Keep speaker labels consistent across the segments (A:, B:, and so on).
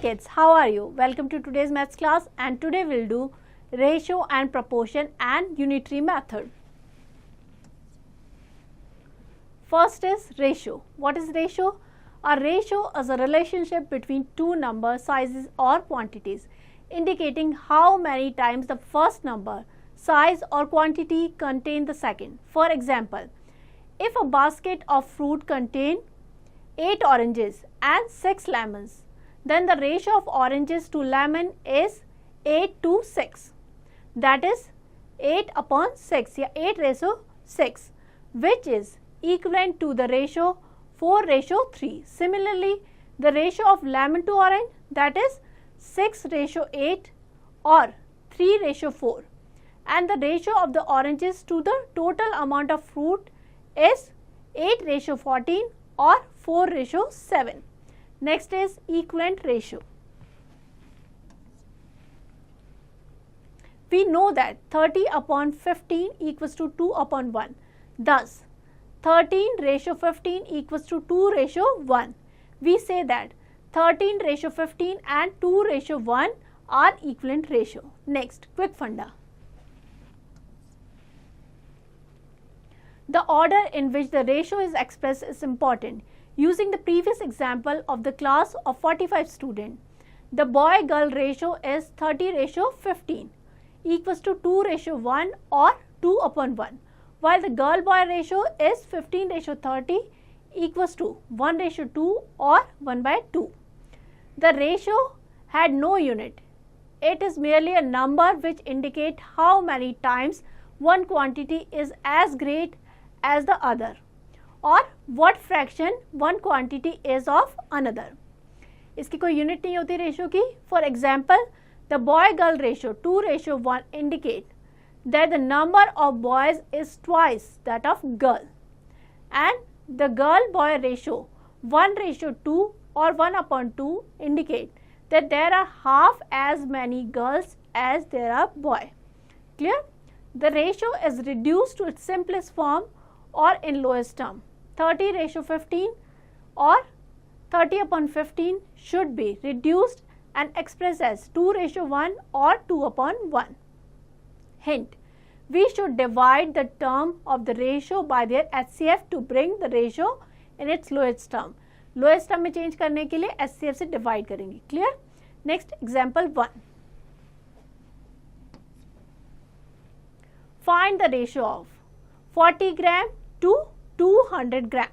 A: kids, how are you? Welcome to today's maths class, and today we'll do ratio and proportion and unitary method. First is ratio. What is ratio? A ratio is a relationship between two number sizes or quantities indicating how many times the first number, size or quantity contain the second. For example, if a basket of fruit contain 8 oranges and 6 lemons, then the ratio of oranges to lemon is 8 to 6. That is 8 upon 6 या 8:6, which is equivalent to the ratio 4:3. Similarly, the ratio of lemon to orange, that is 6:8 or 3:4, and the ratio of the oranges to the total amount of fruit is 8:14 or 4:7. Next is equivalent ratio. We know that 30 upon 15 equals to 2 upon 1. Thus, 13:15 equals to 2:1. We say that 13:15 and 2:1 are equivalent ratio. Next, quick funda. The order in which the ratio is expressed is important. Using the previous example of the class of 45 students, the boy-girl ratio is 30:15 equals to 2:1 or 2 upon 1, while the girl-boy ratio is 15:30 equals to 1:2 or 1/2. The ratio had no unit. It is merely a number which indicates how many times one quantity is as great as the other, or what fraction one quantity is of another. इसकी कोई unit नहीं होती ratio की. For example, the boy girl ratio 2:1 indicate that the number of boys is twice that of girl, and the girl boy ratio 1:2 or 1/2 indicate that there are half as many girls as there are boys. Clear? The ratio is reduced to its simplest form or in lowest term. 30:15 or 30/15 should be reduced and expressed as 2:1 or 2 upon 1. Hint: we should divide the term of the ratio by their HCF to bring the ratio in its lowest term. Lowest term में change करने के लिए HCF से divide करेंगे. Clear? Next, example 1. Find the ratio of 40 gram to 200 gram.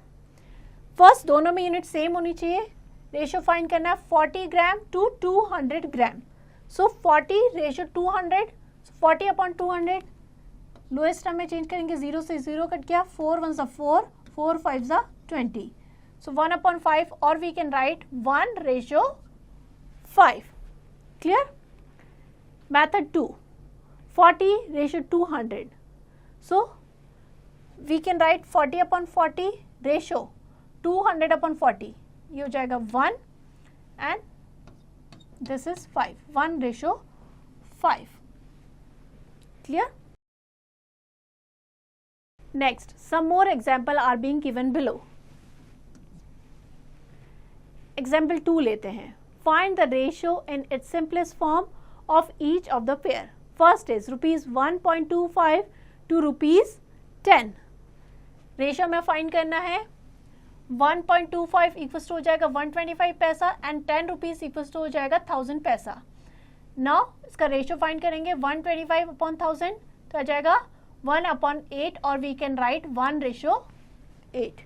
A: First दोनों में unit same होनी चाहिए. रेशियो फाइंड करना है 40 gram to 200 gram. So 40:200, 40 upon 200. Lowest term में चेंज करेंगे, 0 से 0 कट गया, 4 1 4, 4 5 20. सो 1/5, और we can write 1:5. Clear? Method 2, 40:200. So we can write 40/40 ratio 200/40. ये हो जाएगा 1 and this is 5. 1:5. Clear? Next, some more example are being given below. Example 2 लेते हैं. Find the ratio in its simplest form of each of the pair. First is rupees 1.25 to rupees 10. Ratio में find करना है. 1.25 equals to हो जाएगा 125 पैसा and 10 rupees equals to हो जाएगा 1000 पैसा. नाउ इसका रेशियो फाइंड करेंगे. 125/1000 तो आ जाएगा 1/8 और वी कैन राइट 1:8.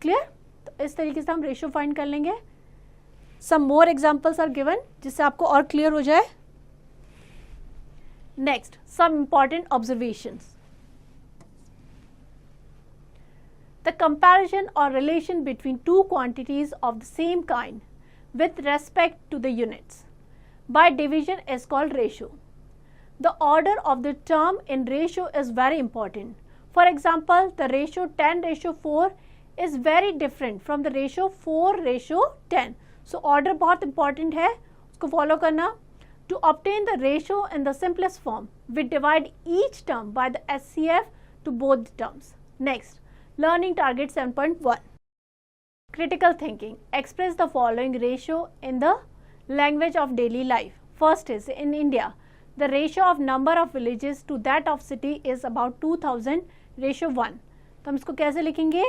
A: क्लियर? तो इस तरीके से हम रेशियो फाइंड कर लेंगे. Some more examples are given जिससे आपको और क्लियर हो जाए. Next, some important observations. The comparison or relation between two quantities of the same kind with respect to the units by division is called ratio. The order of the term in ratio is very important. For example, the ratio 10:4 is very different from the ratio 4:10. So order बहुत important है, उसको follow करना. To obtain the ratio in the simplest form, we divide each term by the HCF to both the terms. Next, learning target 7.1. Critical thinking. Express the following ratio in the language of daily life. First is in India, the ratio of number of villages to that of city is about 2000:1. तो हम इसको कैसे लिखेंगे?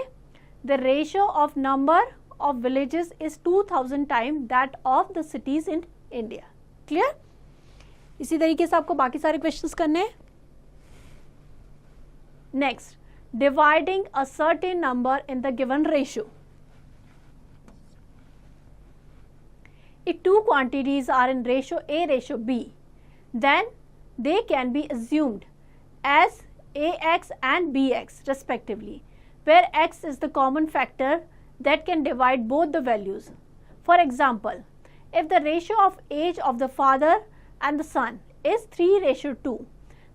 A: The ratio of number of villages is 2000 times that of the cities in India. Clear? इसी तरीके से आपको बाकी सारे क्वेश्चंस करने हैं. Next, dividing a certain number in the given ratio. If two quantities are in ratio A ratio B, then they can be assumed as AX and BX respectively, where X is the common factor that can divide both the values. For example, if the ratio of age of the father and the son is 3:2,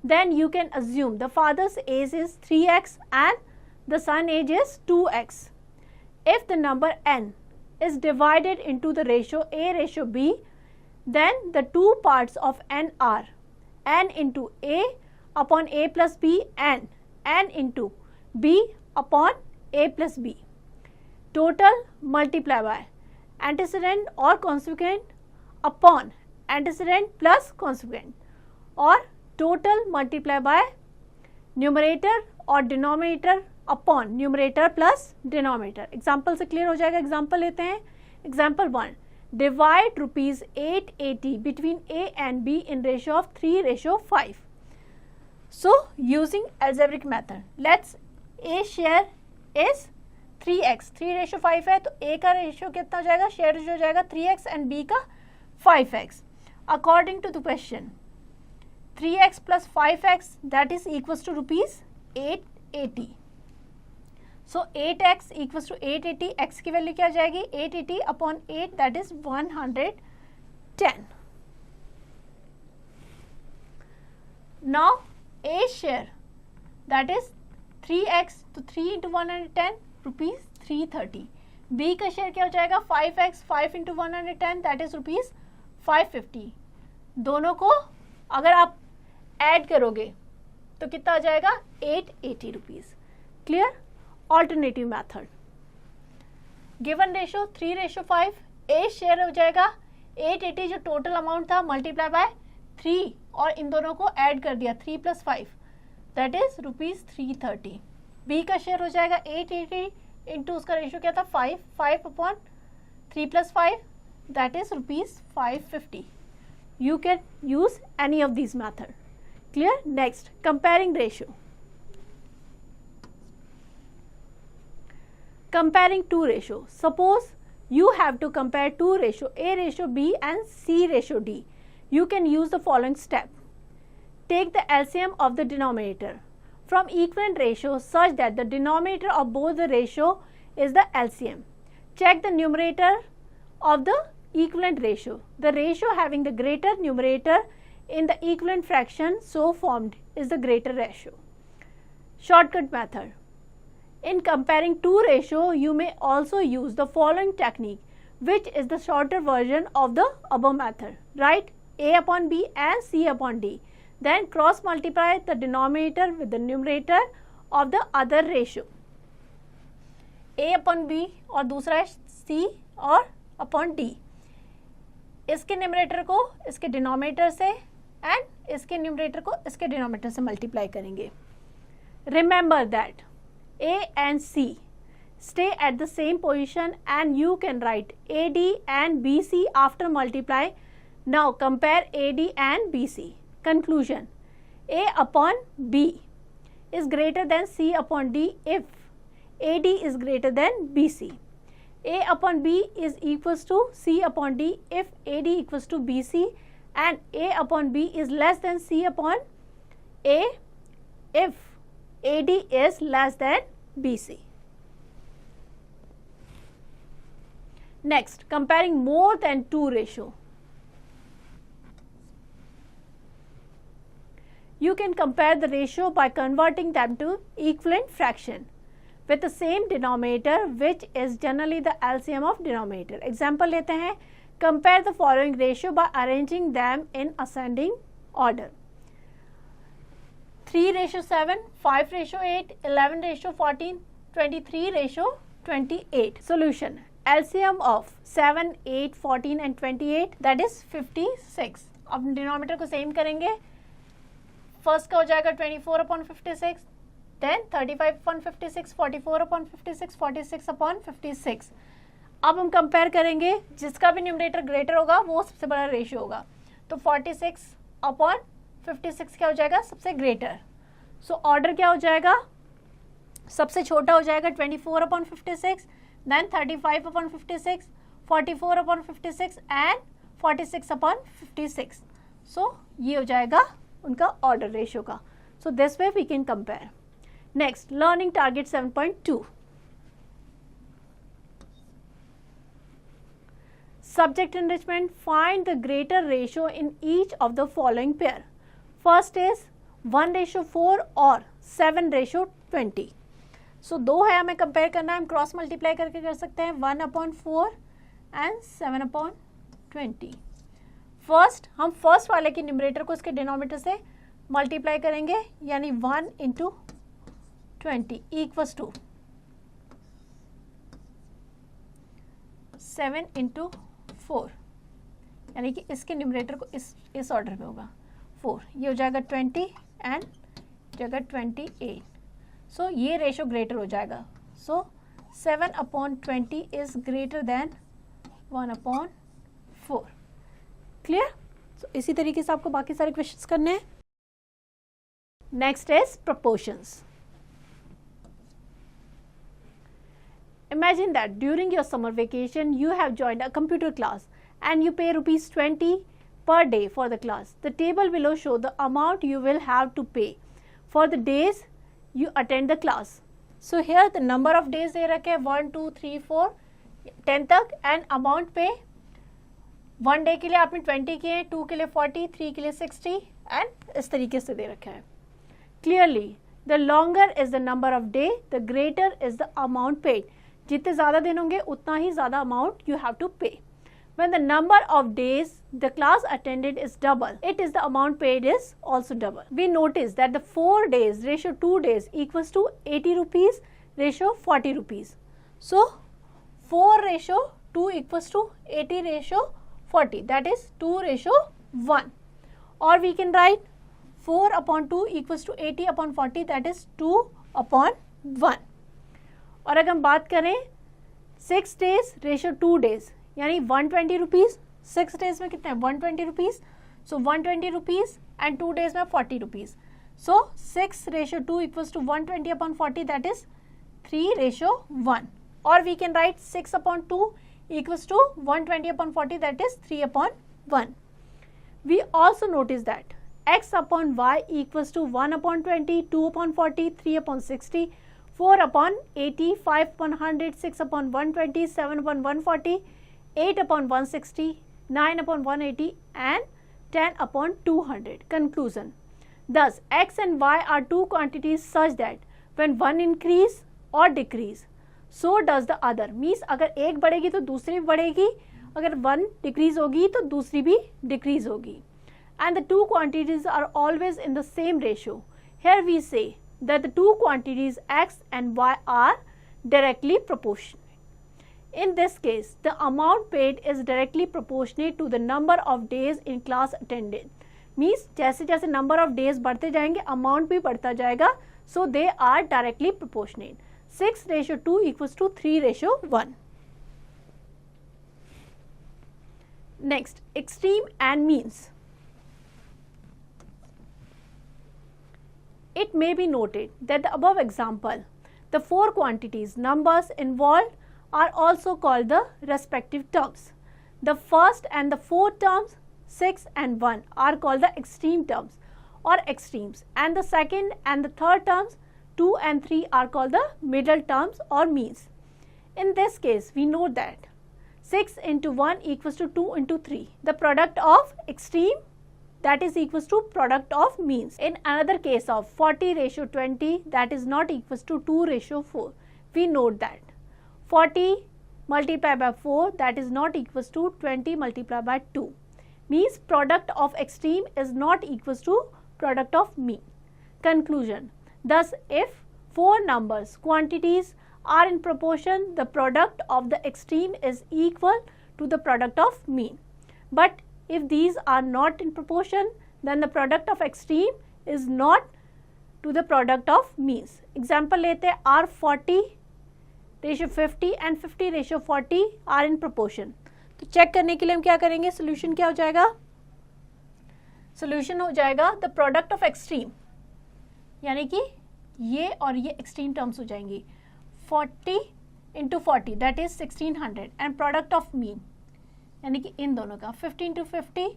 A: then you can assume the father's age is 3x and the son age is 2x. If the number n is divided into the ratio A ratio B, then the two parts of n are n into A upon A plus B and n into B upon A plus B. Total multiplied by antecedent or consequent upon antecedent plus consequent, or total multiplied by numerator or denominator upon numerator plus denominator. Example से clear हो जाएगा. Example लेते हैं. Example 1, divide rupees 880 between A and B in ratio of 3:5. So using algebraic method, let's A share is 3x, 3:5 है तो A का ratio कितना हो जाएगा? शेयर रेशियो हो जाएगा 3x and B का 5x. According to the question, 3x plus 5x that is equals to rupees 880. So 8x equals to 880. x की वैल्यू क्या आ जाएगी? 880 upon 8 that is 110. Now A share that is 3x, तो 3 into 110 rupees 330. B का share क्या हो जाएगा? 5x, 5 into 110 that is rupees 550. दोनों को अगर आप ऐड करोगे तो कितना आ जाएगा? 880 rupees. Clear? Alternative method. Given ratio 3:5. ए शेयर हो जाएगा 880 जो टोटल अमाउंट था मल्टीप्लाई बाय 3 और इन दोनों को ऐड कर दिया 3 + 5 दैट इज रुपीज 330. बी का शेयर हो जाएगा 880 इंटू उसका रेशियो क्या था 5, 5 upon 3 + 5 that is rupees 550. You can use any of these method. Clear? Next, comparing ratio. Comparing two ratio. Suppose you have to compare two ratio A ratio B and C ratio D. You can use the following step. Take the LCM of the denominator from equivalent ratios such that the denominator of both the ratio is the LCM. Check the numerator of the equivalent ratio. The ratio having the greater numerator in the equivalent fraction so formed is the greater ratio. Shortcut method. In comparing two ratio, you may also use the following technique, which is the shorter version of the above method. Write A upon B and C upon D. Then cross multiply the denominator with the numerator of the other ratio. A upon B और दूसरा है C और upon D. इसके numerator को इसके denominator से and इसके numerator को इसके डिनोमिनेटर से मल्टीप्लाई करेंगे. Remember that A and C stay at the same position and you can write AD and BC after multiply. Now compare AD and BC. Conclusion: A upon B is greater than C upon D if AD is greater than BC. A upon B is equals to C upon D if AD equals to BC, and A upon B is less than C upon A if AD is less than BC. Next, comparing more than two ratio. You can compare the ratio by converting them to equivalent fraction with the same denominator, which is generally the LCM of denominator. Example लेते हैं. Compare the following ratio by arranging them in ascending order. 3:7, 5:8, 11:14, 23:28. Solution: LCM of 7, 8, 14 and 28 that is 56. अब denominator को same करेंगे. First का हो जाएगा 24 upon 56, then 35 upon 56, 44 upon 56, 46 upon 56. अब हम कंपेयर करेंगे, जिसका भी न्यूमरेटर ग्रेटर होगा वो सबसे बड़ा रेशियो होगा. तो 46 अपॉन 56 क्या हो जाएगा, सबसे ग्रेटर. सो ऑर्डर क्या हो जाएगा, सबसे छोटा हो जाएगा 24 upon 56, then 35 upon 56, 44 upon 56 and 46 upon 56. So ये हो जाएगा उनका ऑर्डर रेशियो का. So this way we can compare. Next, learning target 7.2. Subject enrichment, find the greater ratio in each of the following pair. First is 1:4 और 7:20. So दो है, हमें compare करना है, हम क्रॉस मल्टीप्लाई करके कर सकते हैं 1/4 एंड 7/20. फर्स्ट, हम फर्स्ट वाले के न्यूमरेटर को इसके डिनोमिनेटर से मल्टीप्लाई करेंगे, यानी 1 × 20 इक्वल्स टू 7 × 4, यानी कि इसके न्यूमरेटर को इस ऑर्डर में होगा 4. ये हो जाएगा 20 एंड जगह 28. सो ये रेशो ग्रेटर हो जाएगा. सो 7/20 इज ग्रेटर देन 1/4. क्लियर? सो इसी तरीके से आपको बाकी सारे क्वेश्चंस करने हैं. Next is proportions. Imagine that during your summer vacation you have joined a computer class and you pay ₹20 per day for the class. The table below show the amount you will have to pay for the days you attend the class. So here the number of days दे रखे हैं 1, 2, 3, 4, 10 तक, and amount पे 1 day के लिए आपने 20 किए, 2 के लिए 40, 3 के लिए 60 and इस तरीके से दे रखा है. Clearly the longer is the number of day, the greater is the amount paid. जितने ज़्यादा दिन होंगे उतना ही ज़्यादा अमाउंट यू हैव टू पे. When the number of days the class attended is double, it is the amount paid is also double. We notice that the 4 days ratio 2 days equals to 80 rupees ratio 40 rupees. So 4 ratio 2 equals to 80 ratio 40, that is 2:1. Or we can write 4/2 equals to 80/40, that is 2/1. और अगर हम बात करें 6 days ratio 2 days, यानी 120 rupees. 6 days में कितना है 120 rupees. So 120 rupees and 2 days में 40 rupees. So 6 ratio 2 equals to 120/40, that is 3:1. और we can write 6/2 equals to 120/40, that is 3/1. We also notice that x/y equals to 1/20, 2/40, 3/60, 4/80, 5/100, 6/120, 7/140, 8/160, 9/180 and 10/200. Conclusion. Thus, x and y are two quantities such that when one increase or decrease, so does the other. Means अगर एक बढ़ेगी तो दूसरी भी बढ़ेगी, अगर one decrease होगी तो दूसरी भी decrease होगी. And the two quantities are always in the same ratio. Here we say that the two quantities x and y are directly proportionate. In this case, the amount paid is directly proportionate to the number of days in class attended. Means जैसे जैसे number of days बढ़ते जाएंगे amount भी बढ़ता जाएगा. So they are directly proportionate. 6:2 equals to 3:1. Next, extreme and means. It may be noted that the above example, the 4 quantities numbers involved are also called the respective terms. The first and the 4th terms 6 and 1 are called the extreme terms or extremes, and the second and the third terms 2 and 3 are called the middle terms or means. In this case, we know that 6 × 1 equals to 2 × 3. The product of extreme, that is equals to product of means. In another case of 40:20, that is not equals to 2:4. We note that 40 multiplied by 4, that is not equals to 20 multiplied by 2. Means product of extreme is not equals to product of mean. Conclusion. Thus, if 4 numbers quantities are in proportion, the product of the extreme is equal to the product of mean. But if these are not in proportion, then the product of extreme is not to the product of means. Example लेते हैं, R 40 ratio 50 and 50 ratio 40 are in proportion. तो check करने के लिए हम क्या करेंगे, solution क्या हो जाएगा, सोल्यूशन हो जाएगा द प्रोडक्ट ऑफ एक्सट्रीम, यानी कि ये और ये एक्सट्रीम टर्म्स हो जाएंगी 40 into 40 that is 1600 and product of mean यानी कि इन दोनों का 50 इंटू 50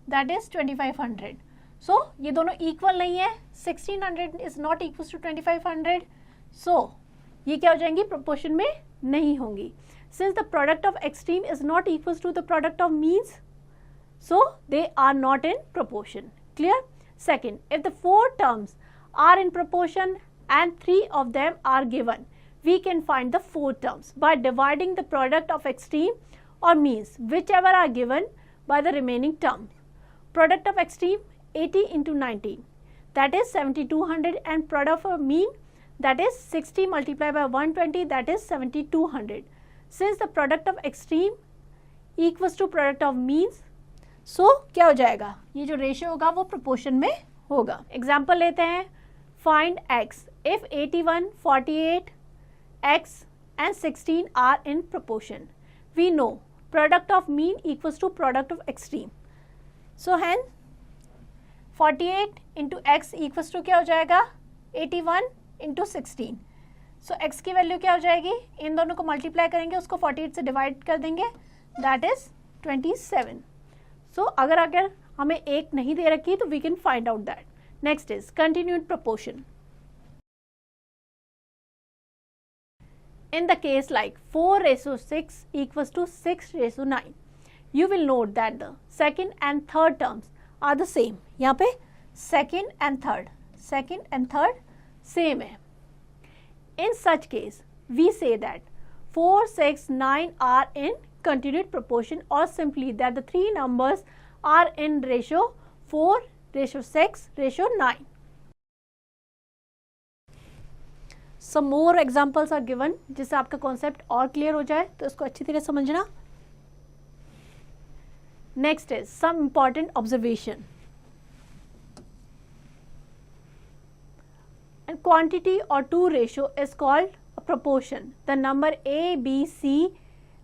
A: दैट इज 2500. सो ये दोनों इक्वल नहीं है, 1600 is not equal to 2500. So ये क्या हो जाएंगी, प्रोपोर्शन में नहीं होंगी. Since the product of extreme is not equal to the product of means, so they are not in proportion. Clear? Second, if the four terms are in proportion and three of them are given, we can find the four terms by dividing the product of extreme or means whichever are given by the remaining terms. Product of extreme 80 into 19 that is 7200 and product of mean that is 60 multiplied by 120 that is 7200. Since the product of extreme equals to product of means, सो क्या हो जाएगा, ये जो ratio होगा वो proportion में होगा. Example लेते हैं, find x if 81, 48, x and 16 are in proportion. We know product of mean equals to product of extreme. So then 48 into x equals to क्या हो जाएगा, 81 इंटू 16. सो x की वैल्यू क्या हो जाएगी, इन दोनों को मल्टीप्लाई करेंगे, उसको 48 से डिवाइड कर देंगे, दैट इज 27. सो अगर हमें एक नहीं दे रखी तो we can find out that. Next is continued proportion. In the case like 4:6 equals to 6:9, you will note that the second and third terms are the same. यहाँ पे second and third same है. In such case, we say that 4, 6, 9 are in continued proportion, or simply that the three numbers are in ratio 4, ratio 6, ratio 9. Some more examples are given जिससे आपका concept और clear हो जाए, तो इसको अच्छी तरह समझना. Next is some important observation. And quantity or to ratio is called a proportion. The number A, B, C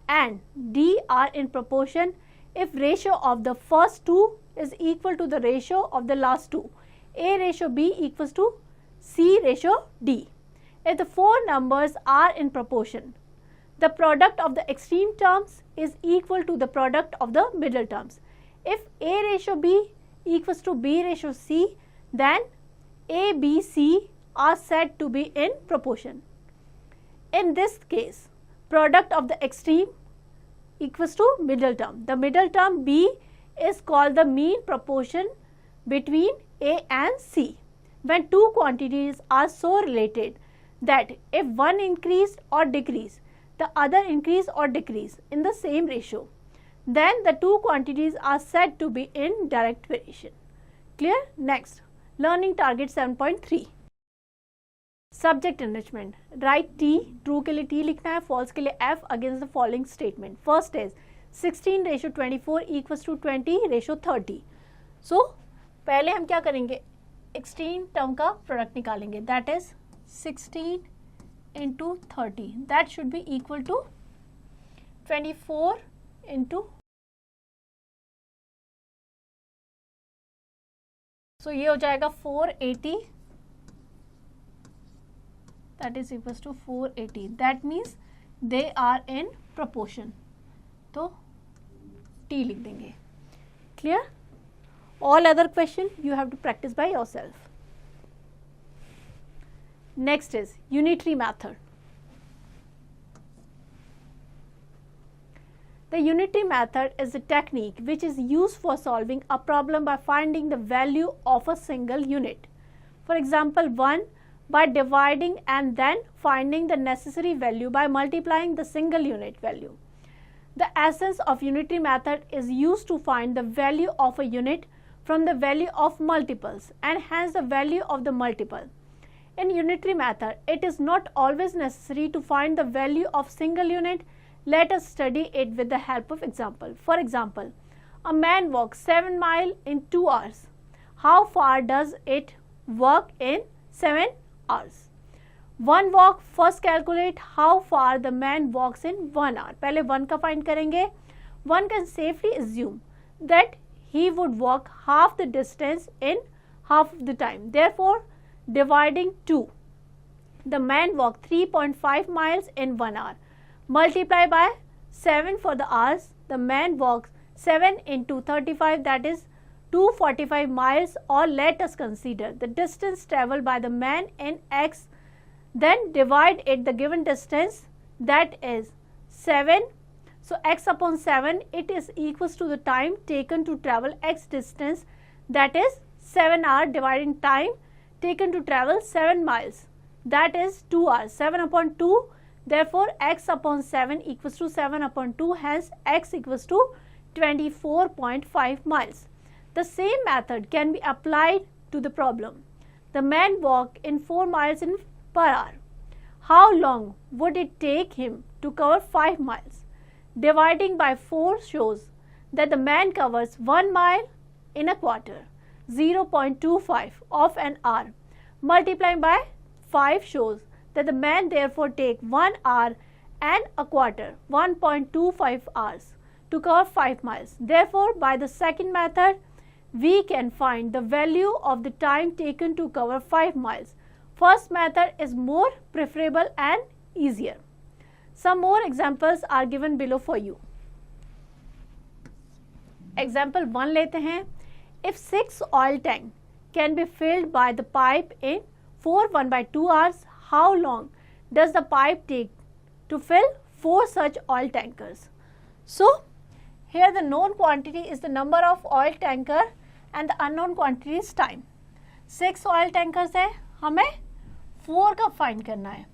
A: and D are in proportion if ratio of the first two is equal to the ratio of the last two. A ratio B equals to C ratio D. If the four numbers are in proportion, the product of the extreme terms is equal to the product of the middle terms. If A ratio B equals to B ratio C, then A, B, C are said to be in proportion. In this case, product of the extreme equals to middle term. The middle term B is called the mean proportion between A and C. When two quantities are so related that if one increase or decrease, the other increase or decrease in the same ratio, then the two quantities are said to be in direct variation. Clear? Next, learning target 7.3. Subject enrichment. Right T, true के लिए T लिखना है, false के लिए F against the following statement. First is 16:24 equals to 20:30. So पहले हम क्या करेंगे, एक्सट्रीम टर्म का प्रोडक्ट निकालेंगे, that is 16 into 30 that should be equal to 24 into, so ये हो जाएगा 480, that is equals to 480. That means they are in proportion. तो T लिख देंगे. Clear? All other question you have to practice by yourself. Next is unitary method. The unitary method is a technique which is used for solving a problem by finding the value of a single unit. For example, 1 by dividing and then finding the necessary value by multiplying the single unit value. The essence of unitary method is used to find the value of a unit from the value of multiples and hence the value of the multiple. In unitary method, it is not always necessary to find the value of single unit. Let us study it with the help of example. For example, a man walks 7 miles in 2 hours. How far does it walk in 7 hours? One walk, first calculate how far the man walks in 1 hour. पहले 1 का find करेंगे. One can safely assume that he would walk half the distance in half of the time. Therefore, dividing 2, the man walked 3.5 miles in 1 hour. Multiply by 7 for the hours. The man walks 7 into 35, that is 245 miles, or let us consider the distance traveled by the man in x. Then divide it the given distance, that is 7. So x upon 7, it is equals to the time taken to travel x distance, that is 7 hours, dividing time taken to travel 7 miles, that is 2 hours. 7 upon 2, therefore x upon 7 equals to 7 upon 2, hence x equals to 24.5 miles. The same method can be applied to the problem. The man walked in 4 miles per hour. How long would it take him to cover 5 miles? Dividing by 4 shows that the man covers 1 mile in a quarter, 0.25 of an hour. Multiplying by 5 shows that the man therefore take 1 hour and a quarter, 1.25 hours, to cover 5 miles. Therefore, by the second method, we can find the value of the time taken to cover 5 miles. First method is more preferable and easier. Some more examples are given below for you. Example 1 लेते हैं. If 6 oil tank can be filled by the pipe in 4 1/2 hours, how long does the pipe take to fill 4 such oil tankers? So, here the known quantity is the number of oil tanker and the unknown quantity is time. 6 oil tankers है, हमें 4 का find करना है.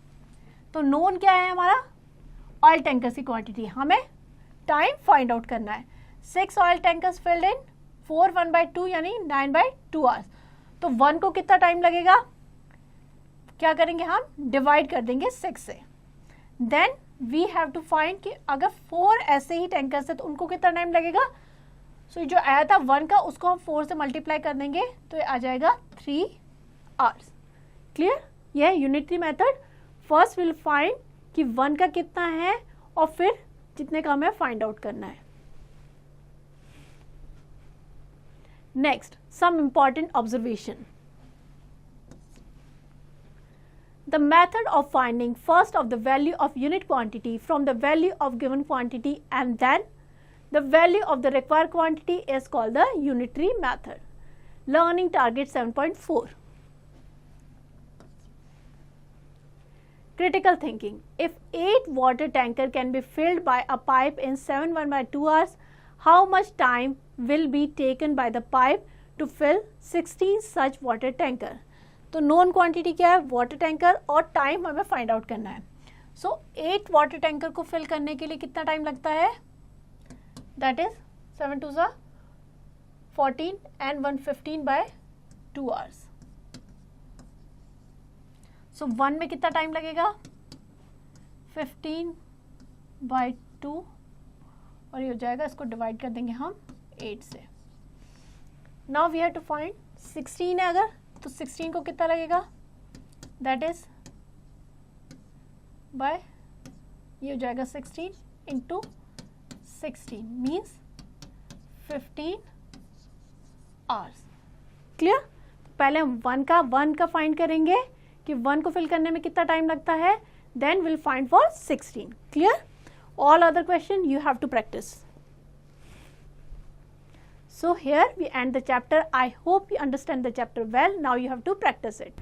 A: तो known क्या है हमारा? Oil tankers की क्वांटिटी. हमें टाइम फाइंड आउट करना है. 6 ऑयल टैंकर्स फिल्ड इन 4 1/2 यानी 9/2 आवर्स. तो 1 को कितना टाइम लगेगा? क्या करेंगे हम? डिवाइड कर देंगे 6 से. Then we have to find कि अगर 4 ऐसे ही टैंकर्स है तो उनको कितना टाइम लगेगा. सो जो आया था 1 का, उसको हम 4 से मल्टीप्लाई कर देंगे तो ये आ जाएगा 3 आवर्स. क्लियर? यह है unitary method. First will find कि 1 का कितना है और फिर जितने का हमें फाइंड आउट करना है. Next, some important observation. The method of finding first of the value of unit quantity from the value of given quantity and then the value of the required quantity is called the unitary method. Learning target 7.4. Critical thinking. If 8 water tanker can be filled by a pipe in 7 1/2 hours, how much time will be taken by the pipe to fill 16 such water tanker? तो known quantity क्या है? Water tanker, और time हमें find out करना है. So 8 water tanker को fill करने के लिए कितना टाइम लगता है? That is 7 2 14 and 115/2 hours. So 1 में कितना टाइम लगेगा? 15/2 और ये हो जाएगा, इसको डिवाइड कर देंगे हम 8 से. Now we have to find 16 है अगर, तो 16 को कितना लगेगा? दैट इज बाय, ये हो जाएगा 16 इंटू 16 मीन्स 15 आवर्स. क्लियर? पहले हम 1 का फाइंड करेंगे कि 1 को फिल करने में कितना टाइम लगता है, then will find for 16. Clear? All other question you have to practise. So here we end the chapter. I hope you understand the chapter well. Now you have to practice it.